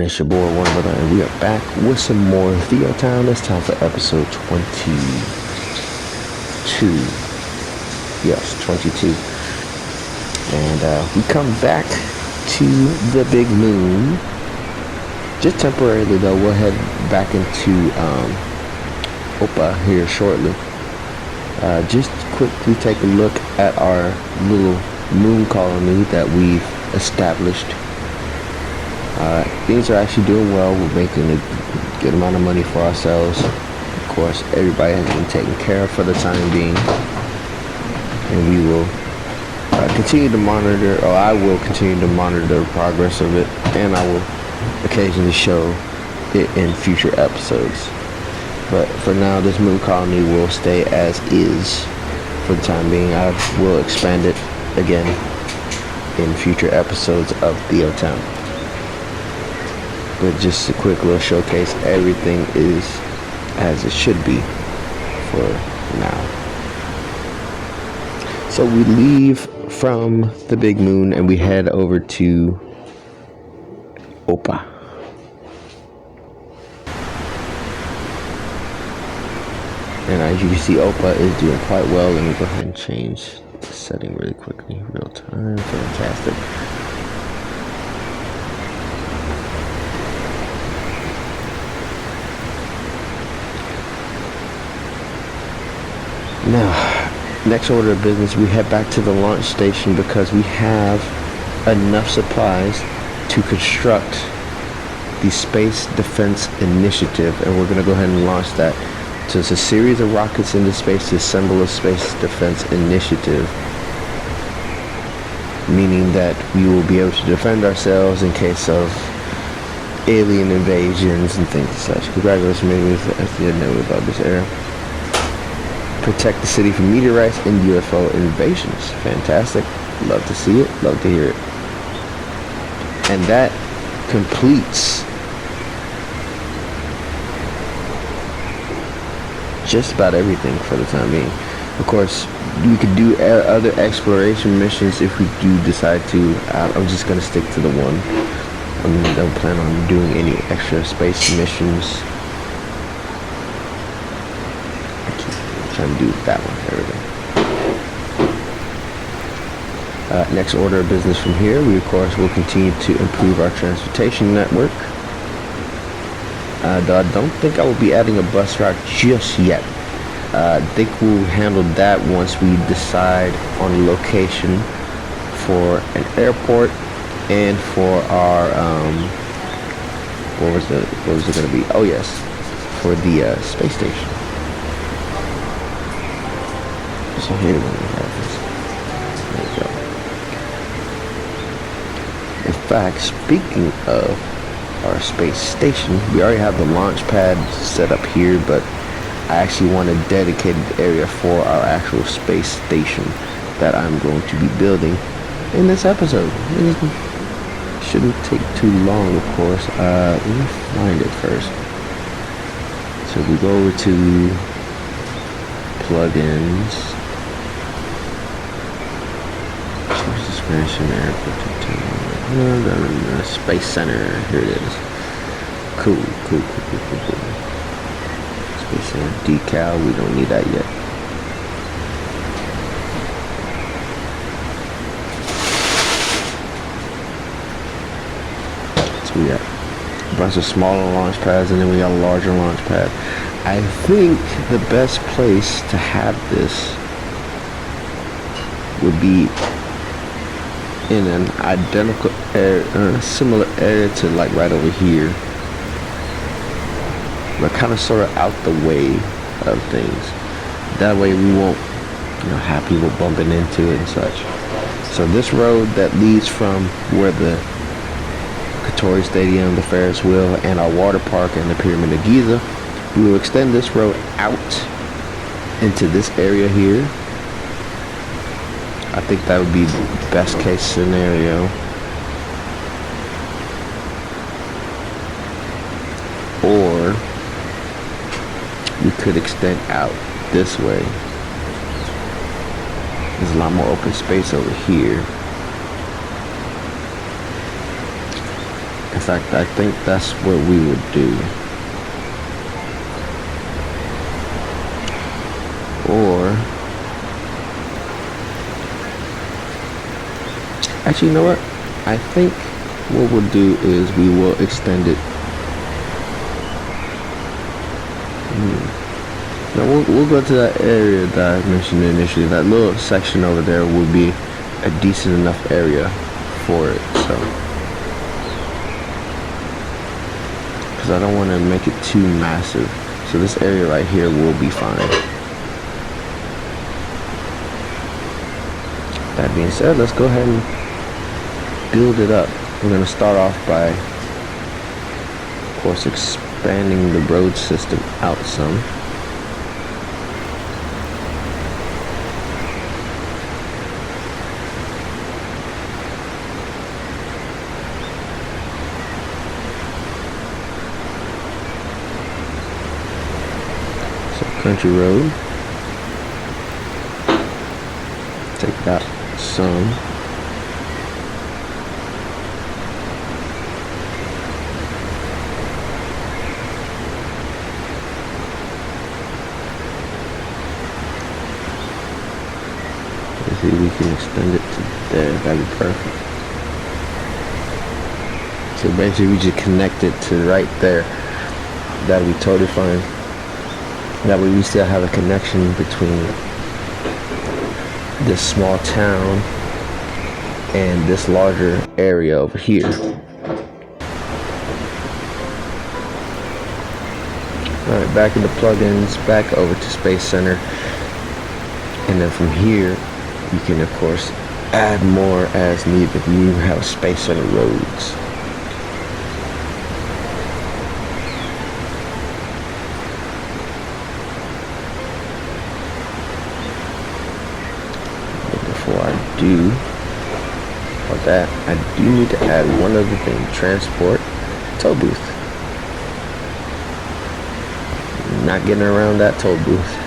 it's your boy Warren Brother, and we are back with some more Theotown. It's time for episode 22. Yes, 22. And we come back to the big moon. Just temporarily though, we'll head back into Opa here shortly. Just quickly take a look at our little moon colony that we've established. Things are actually doing well. We're making a good amount of money for ourselves. Of course, everybody has been taken care of for the time being, and we will continue to monitor, or I will continue to monitor the progress of it, and I will occasionally show it in future episodes. But for now, this moon colony will stay as is for the time being. I will expand it again in future episodes of Theotown. But just a quick little showcase, everything is as it should be for now. So we leave from the big moon and we head over to Opa. And as you can see, Opa is doing quite well. Let me go ahead and change the setting really quickly. Real time, fantastic. Now, next order of business, we head back to the launch station because we have enough supplies to construct the Space Defense Initiative, and we're going to go ahead and launch that. So it's a series of rockets into space to assemble a Space Defense Initiative, meaning that we will be able to defend ourselves in case of alien invasions and things and such. Congratulations, maybe I didn't know about this era. Protect the city from meteorites and UFO invasions. Fantastic. Love to see it. Love to hear it. And that completes just about everything for the time being. Of course, we could do other exploration missions if we do decide to. I'm just going to stick to the one. I don't plan on doing any extra space missions. Trying to do that one. There we go. Next order of business from here, we of course will continue to improve our transportation network. I don't think I will be adding a bus route just yet. I think we'll handle that once we decide on a location for an airport and for our what was it going to be? Oh yes, for the space station. So here we have this. There we go. In fact, speaking of our space station, we already have the launch pad set up here, but I actually want a dedicated area for our actual space station that I'm going to be building in this episode. It shouldn't take too long, of course. Let me find it first. So we go over to plugins. Space Center. Here it is. Cool. Space Center decal. We don't need that yet. So we got a bunch of smaller launch pads, and then we got a larger launch pad. I think the best place to have this would be in an identical area, similar area to like right over here, but kind of sort of out the way of things. That way we won't, have people bumping into it and such. So this road that leads from where the Katori Stadium, the Ferris wheel, and our water park and the Pyramid of Giza, we will extend this road out into this area here. I think that would be the best case scenario. Or we could extend out this way. There's a lot more open space over here. In fact, I think that's what we would do. Or, actually, you know what? I think what we'll do is we will extend it. Now we'll go to that area that I mentioned initially. That little section over there would be a decent enough area for it. So, because I don't want to make it too massive. So this area right here will be fine. That being said, let's go ahead and build it up. We're going to start off by, of course, expanding the road system out some. So, country road. Take that some. See, we can extend it to there. That'd be perfect. So basically we just connect it to right there. That'll be totally fine. That way we still have a connection between this small town and this larger area over here. Alright, back into plugins, back over to Space Center. And then from here you can of course add more as needed. You have Space Center roads. But before I do all that, I do need to add one other thing. Transport toll booth. Not getting around that toll booth.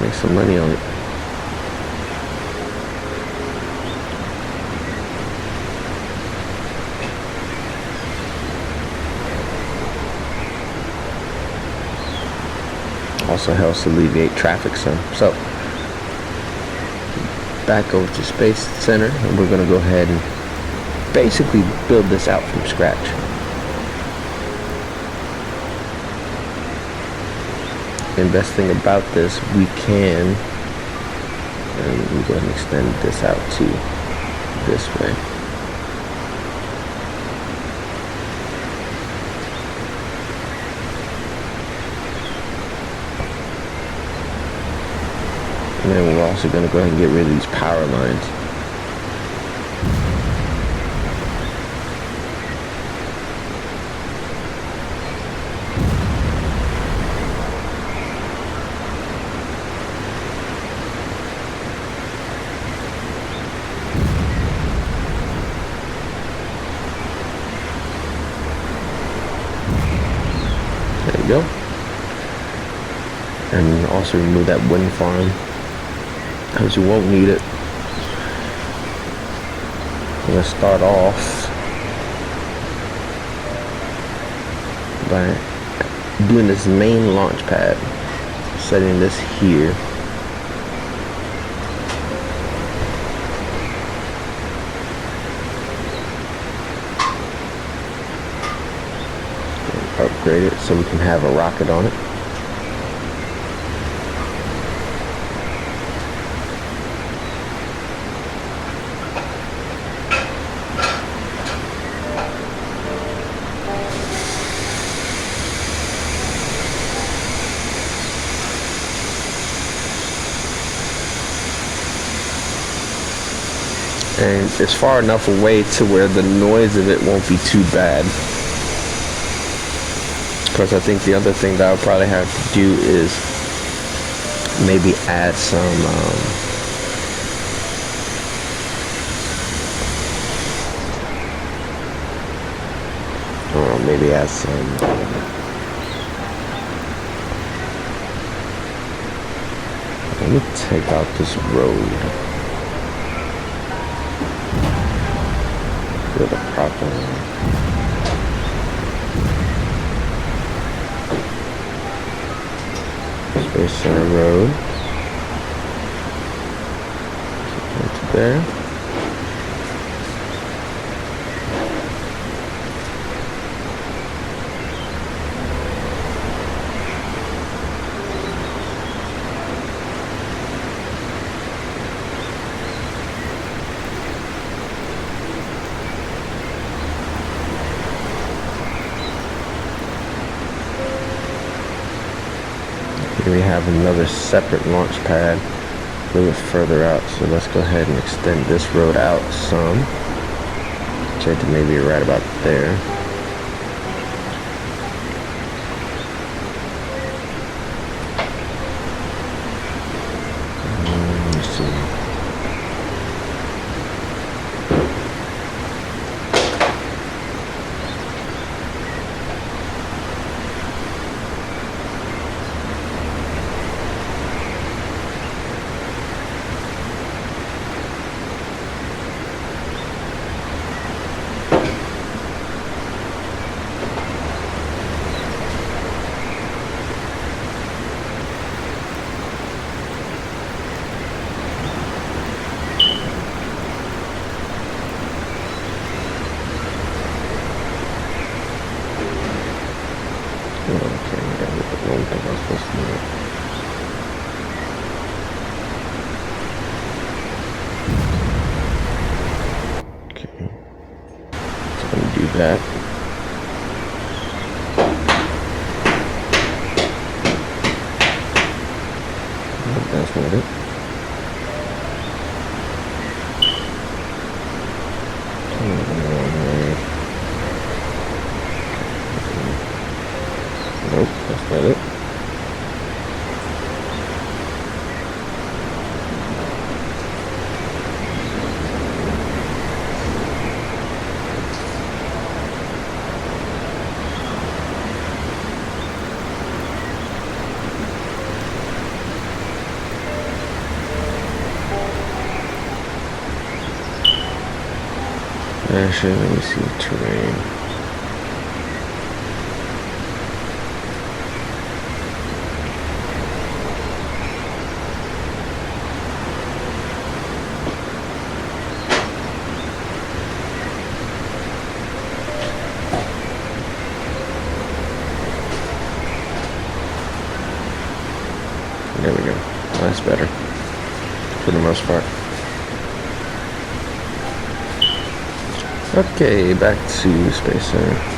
Make some money on it. Also helps alleviate traffic some. So back over to Space Center, and we're gonna go ahead and basically build this out from scratch. And best thing about this, we can, and we'll go ahead and extend this out to this way. And then we're also going to go ahead and get rid of these power lines. There you go. And also remove that wind farm, because you won't need it. I'm going to start off by doing this main launch pad, setting this here. And upgrade it so we can have a rocket on it. And it's far enough away to where the noise of it won't be too bad. Because I think the other thing that I'll probably have to do is maybe add some maybe add some let me take out this road. Feel the proper Space Center Road. Into there. We have another separate launch pad a little bit further out, so let's go ahead and extend this road out some. Check to maybe right about there. Let's see. That. That's not it. Nope, that's not it. Actually, let me see the terrain. There we go. That's better for the most part. Okay, back to Space Center.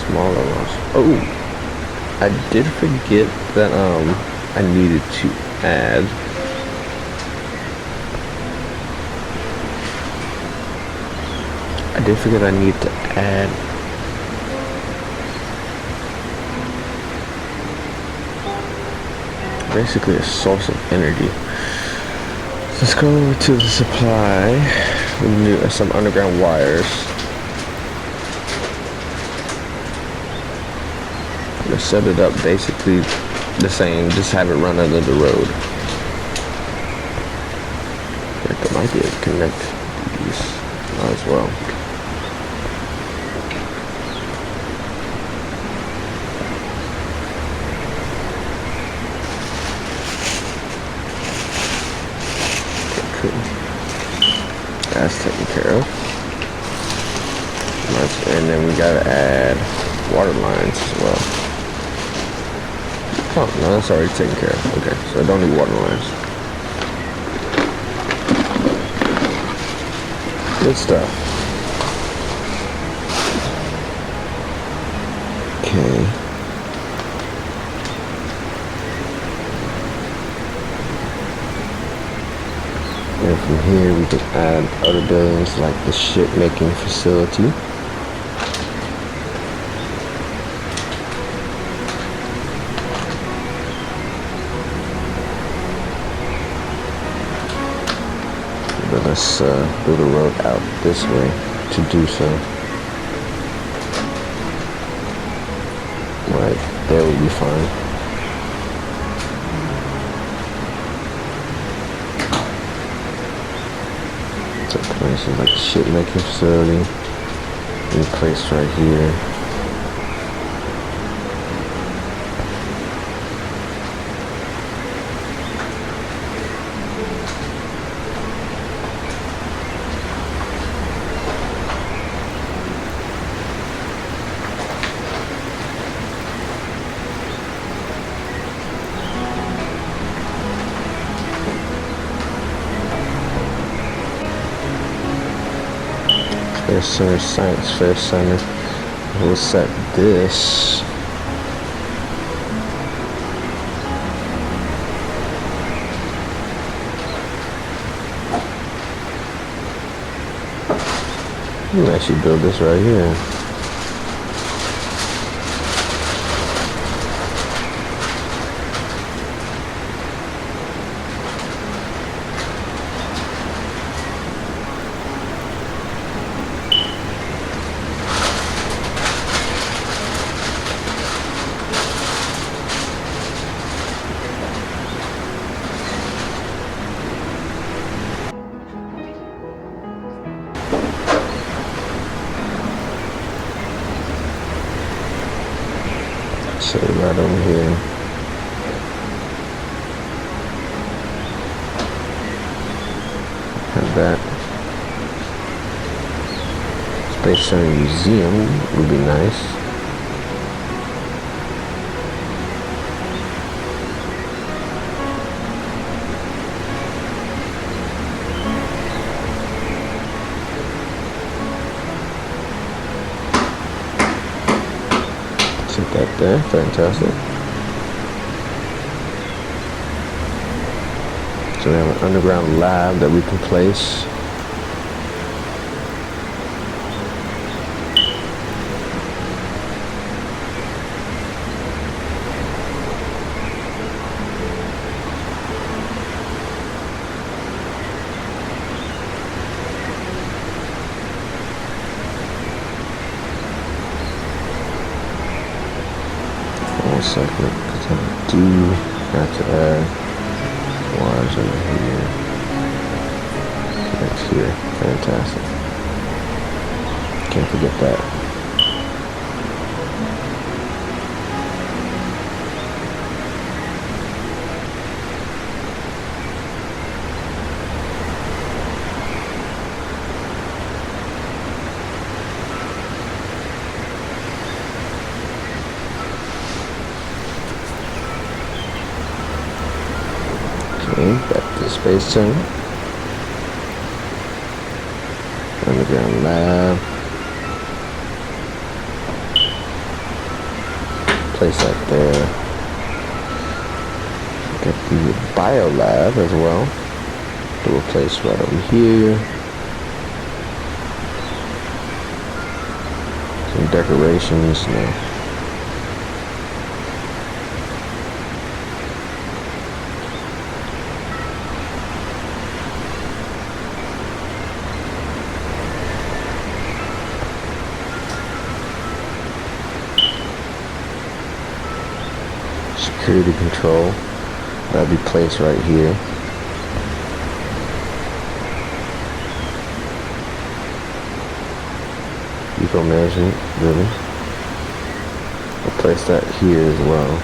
Smaller ones. Oh, I did forget that I needed to add I need to add basically a source of energy. So let's go over to the supply. We need some underground wires. Set it up basically the same, just have it run under the road. I might be able to connect these as well. Okay, cool. That's taken care of. And then we gotta add water lines as well. Oh, no, that's already taken care of. Okay, so I don't need water lines. Good stuff. Okay. And from here we can add other buildings like the ship making facility. But let's build a road out this way to do so. Right there would be fine. So places like the ship making facility, and place right here. Fair Center, Science Fair Center. We'll set this. You can actually build this right here. Set it right over here. Have that. Space Center Museum would be nice. That there, fantastic. So we have an underground lab that we can place. One second, because I do have to add wires over here. Connects here. Fantastic. Can't forget that. Back to the Space Center. Underground lab. Place that there. Got the bio lab as well. That we'll place right over here. Some decorations now. Security control, that'll be placed right here. Eco management building, I'll place that here as well.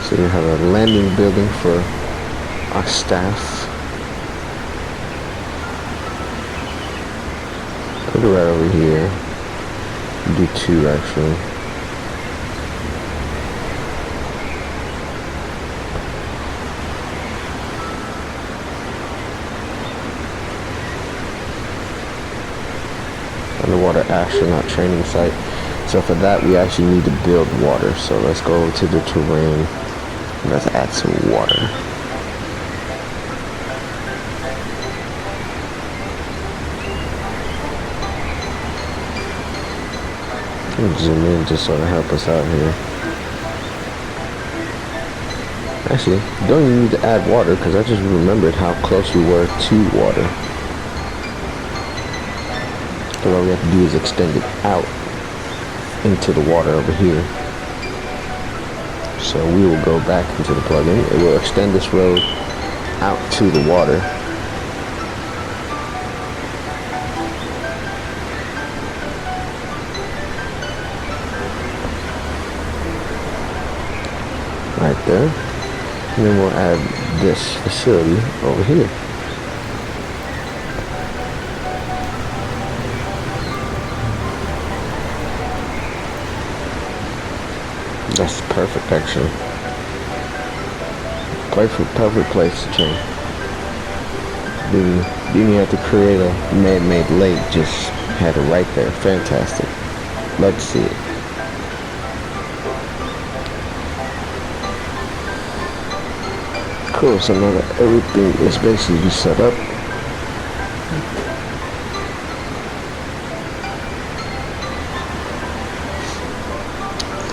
So you have a landing building for our staff. Put it right over here. Do two actually. underwater astronaut training site. So for that, we actually need to build water. So let's go to the terrain. Let's add some water. Zoom in just sort of help us out here. Actually, you don't even need to add water because I just remembered how close we were to water. So all we have to do is extend it out into the water over here. So we will go back into the plugin. It will extend this road out to the water. Right there. And then we'll add this facility over here. That's perfect, actually. Perfect place to train. Didn't you have to create a man-made lake? Just had it right there. Fantastic. Love to see it. Cool, so now that everything is basically set up,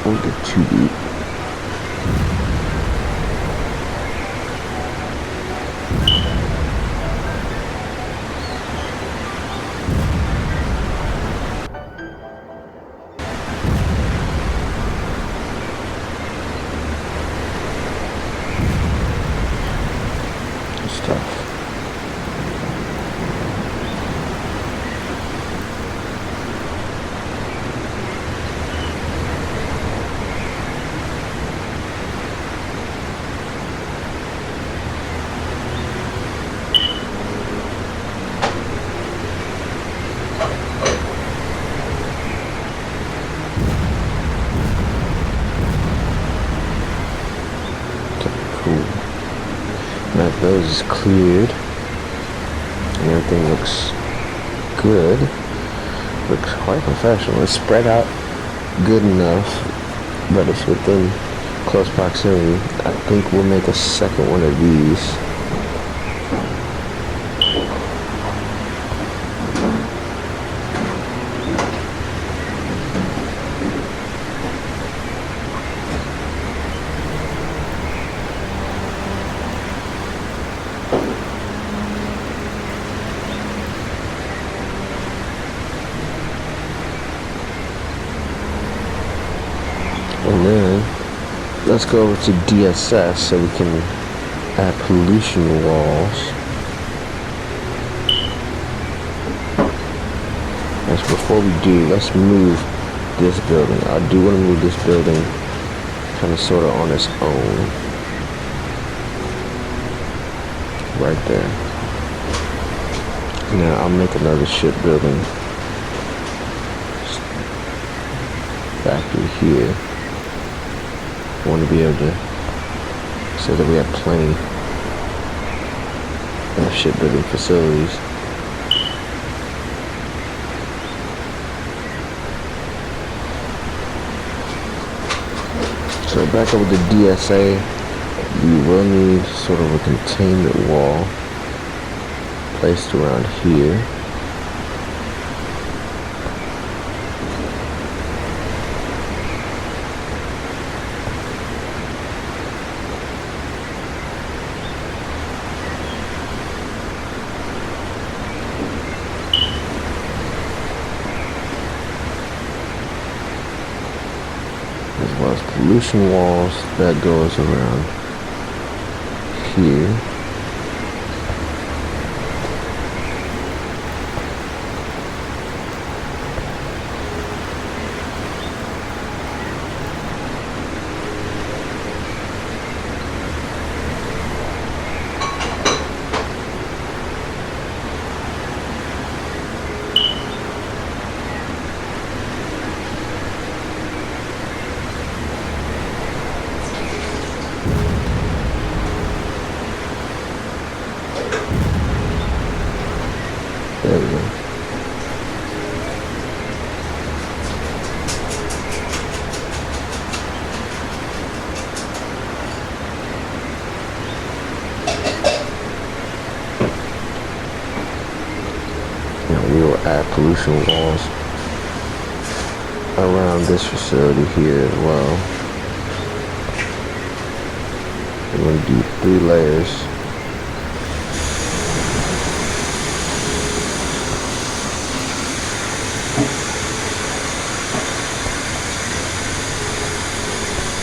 we'll get 2 deep. Now those is cleared and everything looks good. Looks quite professional. It's spread out good enough, but it's within close proximity. I think we'll make a second one of these. And then let's go over to DSS so we can add pollution walls. As before we do, let's move this building. I do want to move this building kind of sort of on its own. Right there. Now I'll make another ship building back through here. I want to be able to, so that we have plenty of shipbuilding facilities. So back over to DSA, we will need sort of a containment wall placed around here. As well as pollution walls that goes around here. There we go. will add pollution walls around this facility here as well. We're going to do 3 layers.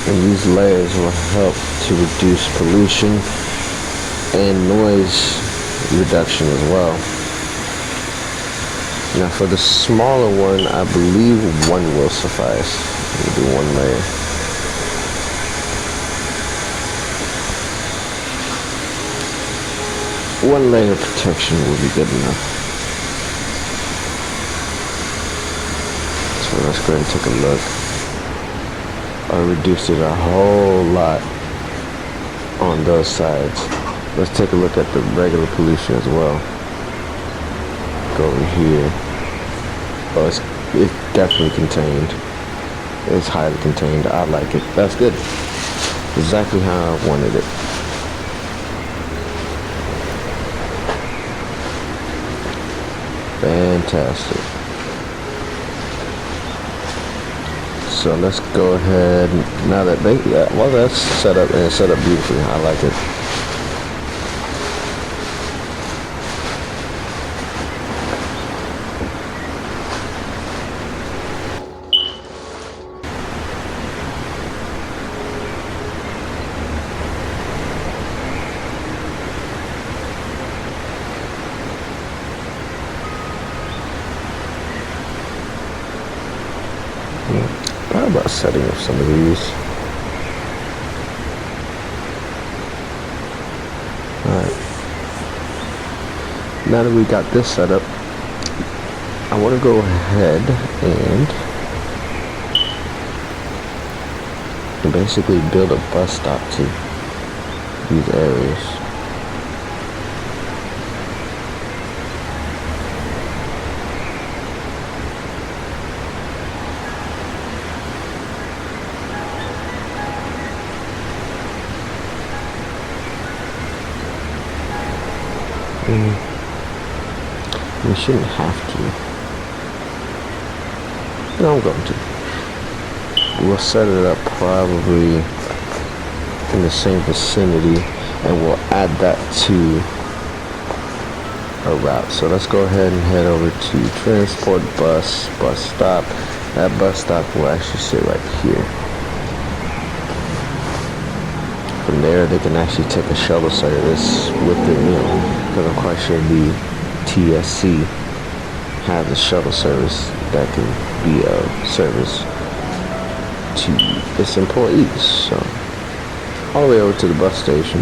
And these layers will help to reduce pollution and noise reduction as well. Now for the smaller one, I believe 1 will suffice. We'll do 1 layer. One layer of protection will be good enough. So let's go ahead and take a look. I reduced it a whole lot on those sides. Let's take a look at the regular pollution as well. Go over here. Oh, it's definitely contained. It's highly contained. I like it. That's good. Exactly how I wanted it. Fantastic. So let's go ahead, now that well, that's set up, and it's set up beautifully. I like it. How about setting up some of these? Alright. Now that we got this set up, I want to go ahead and basically build a bus stop to these areas. We shouldn't have to. No, I'm going to. We'll set it up probably in the same vicinity, and we'll add that to a route. So let's go ahead and head over to transport bus stop. That bus stop will actually sit right here. From there, they can actually take a shuttle service with them, because I'm quite sure the TSC has a shuttle service that can be a service to its employees. So, all the way over to the bus station,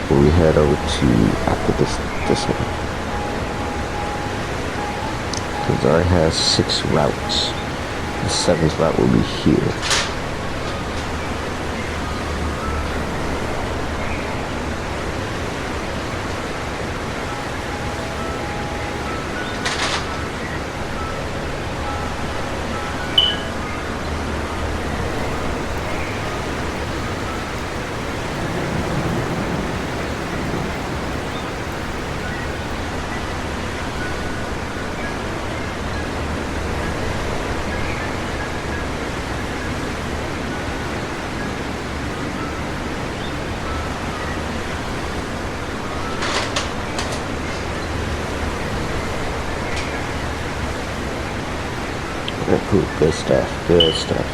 where we head over to after this one. Because it already has 6 routes. The 7th route will be here. Cool, good stuff, good stuff.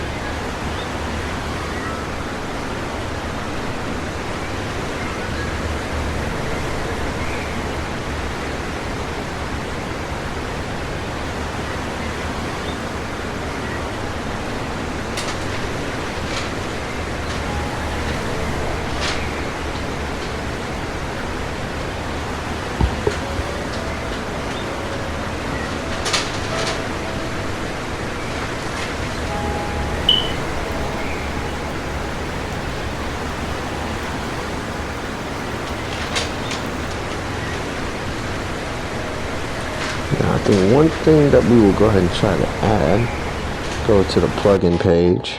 The one thing that we will go ahead and try to add, go to the plugin page.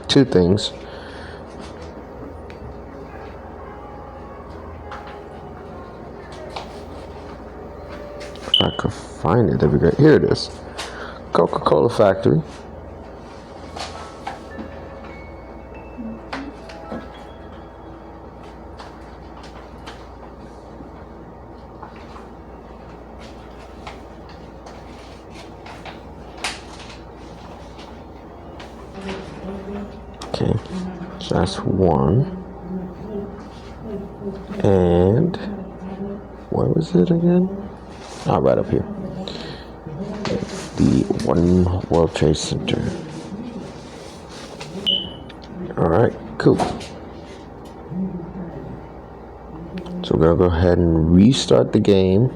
Two things. I could find it. That'd be great. Here it is. Coca-Cola factory. Okay, so that's one. And where was it again? Oh, right up here. The One World Trade Center. Alright, cool. So we're gonna go ahead and restart the game.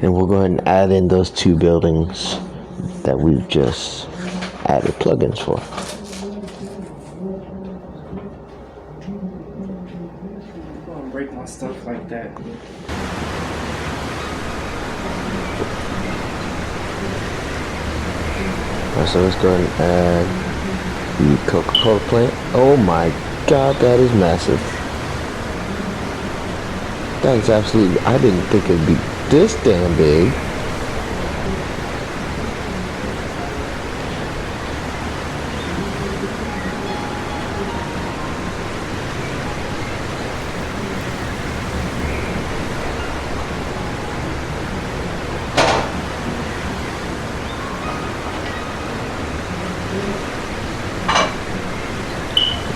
And we'll go ahead and add in those two buildings that we've just added plugins for. Break my stuff like that. Alright, so let's go ahead and add the Coca-Cola plant. Oh my god, that is massive. That is absolutely, I didn't think it'd be this damn big.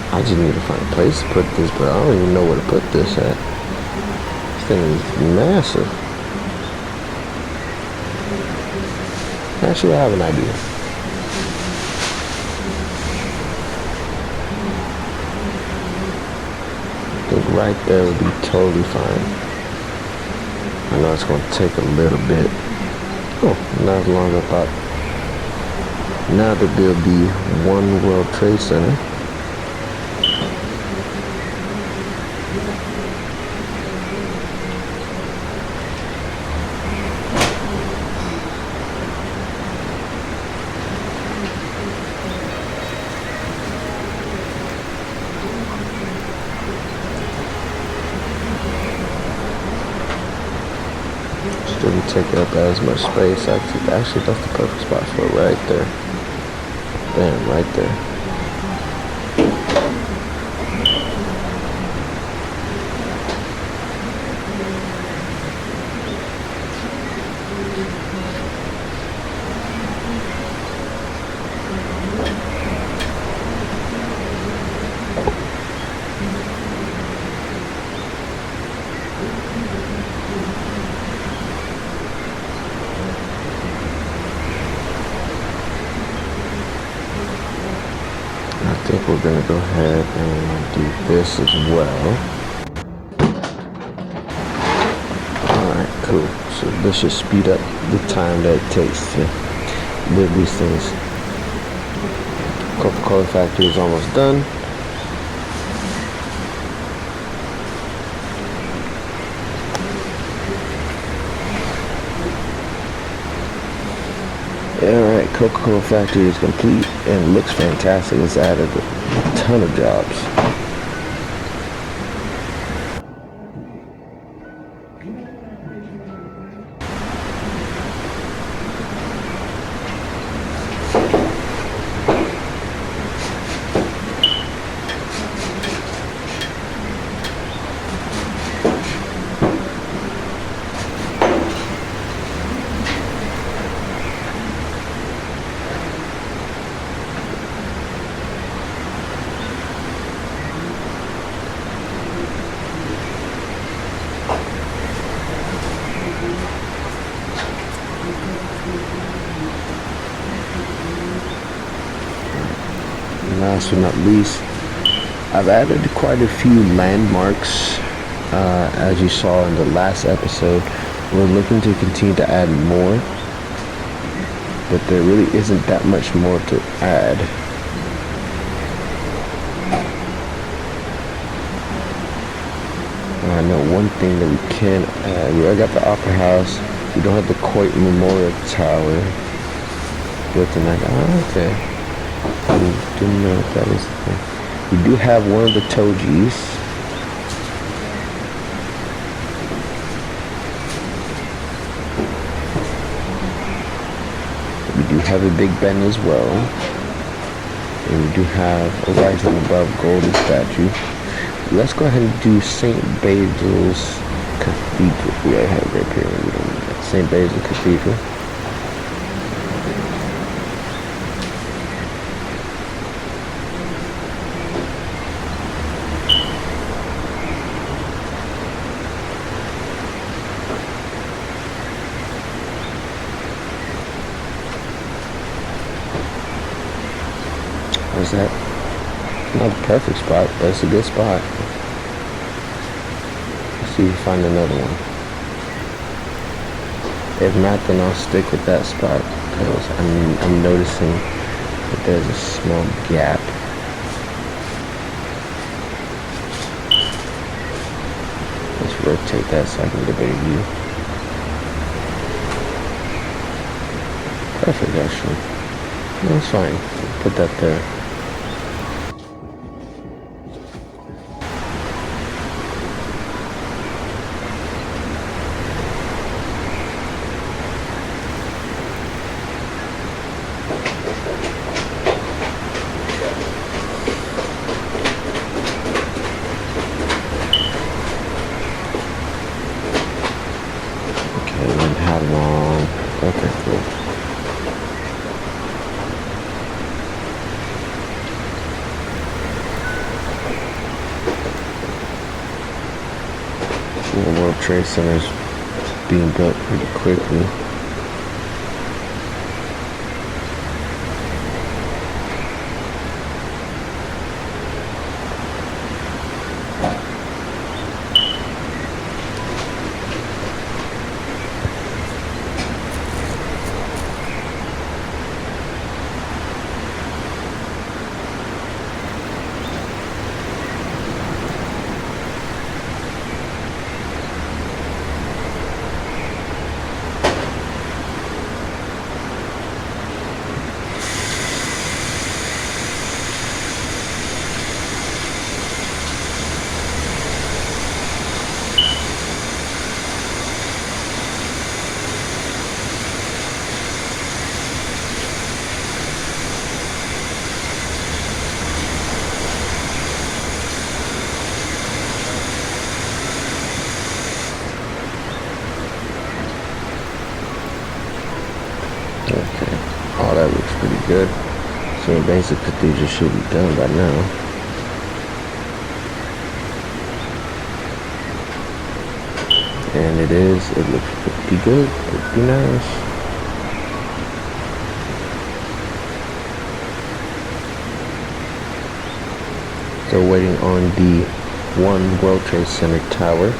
I just need to find a place to put this, but I don't even know where to put this at. This thing is massive. Actually, I have an idea. I think right there would be totally fine. I know it's going to take a little bit. Oh, not as long as I thought. Now that there'll be One World Trade Center. Didn't take up as much space. Actually, that's the perfect spot for it right there. Bam, right there. I think we're going to go ahead and do this as well. Alright, cool. So this should speed up the time that it takes to build these things. Coca-Cola factory is almost done. Alright, Coca-Cola factory is complete and looks fantastic. It's added a ton of jobs. Last but not least, I've added quite a few landmarks. As you saw in the last episode, we're looking to continue to add more, but there really isn't that much more to add. I know one thing that we can add. We already got the Opera House. We don't have the Coit Memorial Tower. Built in that. Okay. I didn't know if that was the thing. We do have one of the Tojis. We do have a big bend as well. And we do have a rising above golden statue. Let's go ahead and do St. Basil's Cathedral. We already have Great Pyramid. We don't need that. St. Basil Cathedral. Where's that? Not the perfect spot, but it's a good spot. Let's see if we find another one. If not, then I'll stick with that spot because I'm noticing that there's a small gap. Let's rotate that so I can get a better view. Perfect, actually. That's fine. Put that there. Okay, cool. The World Trade Center is being built pretty quickly. Okay, oh, that looks pretty good. So basic cathedral should be done by now. And it is, it looks pretty good, pretty nice. Still waiting on the One World Trade Center tower.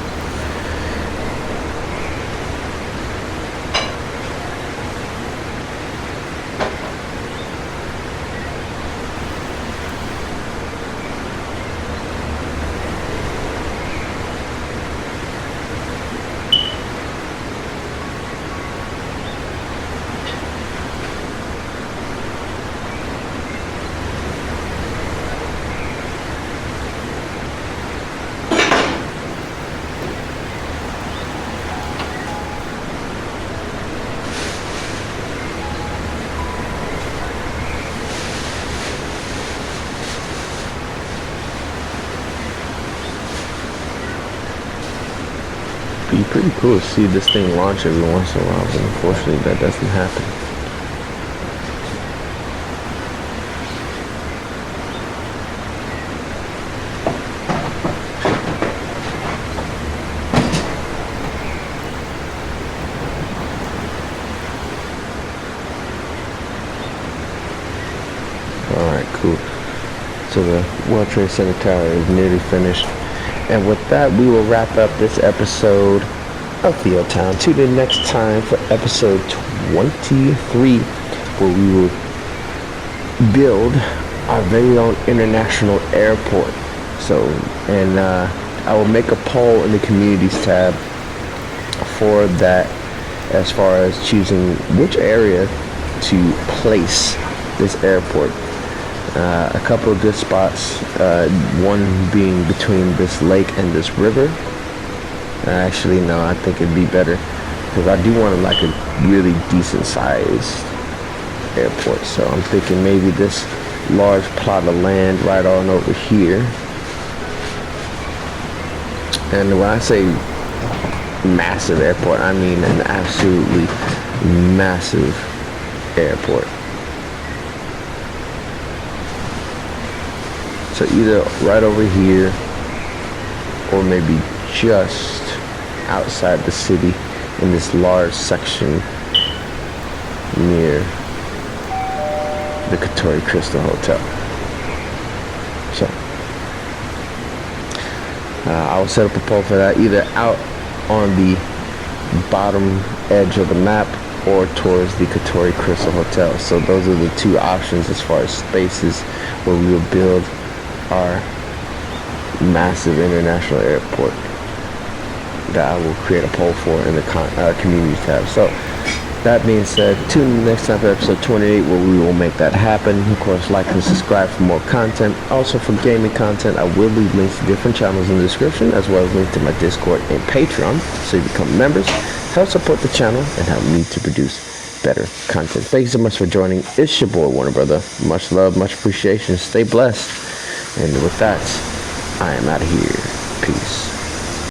Be pretty cool to see this thing launch every once in a while, but unfortunately that doesn't happen. Alright, cool. So the World Trade Center tower is nearly finished. And with that, we will wrap up this episode of Theotown. Tune in next time for episode 23, where we will build our very own international airport. So, and I will make a poll in the communities tab for that, as far as choosing which area to place this airport. A couple of good spots, one being between this lake and this river. Actually, no, I think it'd be better because I do want like a really decent sized Airport. So I'm thinking maybe this large plot of land right on over here. And when I say massive airport, I mean an absolutely massive airport. So either right over here or maybe just outside the city in this large section near the Katori Crystal Hotel. So I will set up a poll for that, either out on the bottom edge of the map or towards the Katori Crystal Hotel. So those are the two options as far as spaces where we will build our massive international airport that I will create a poll for in the community tab. So that being said, tune in next time for episode 28 where we will make that happen. Of course, like and subscribe for more content. Also for gaming content, I will leave links to different channels in the description, as well as links to my Discord and Patreon, so you become members, help support the channel, and help me to produce better content. Thank you so much for joining. It's your boy Warner Brother. Much love, much appreciation. Stay blessed. And with that, I am out of here. Peace.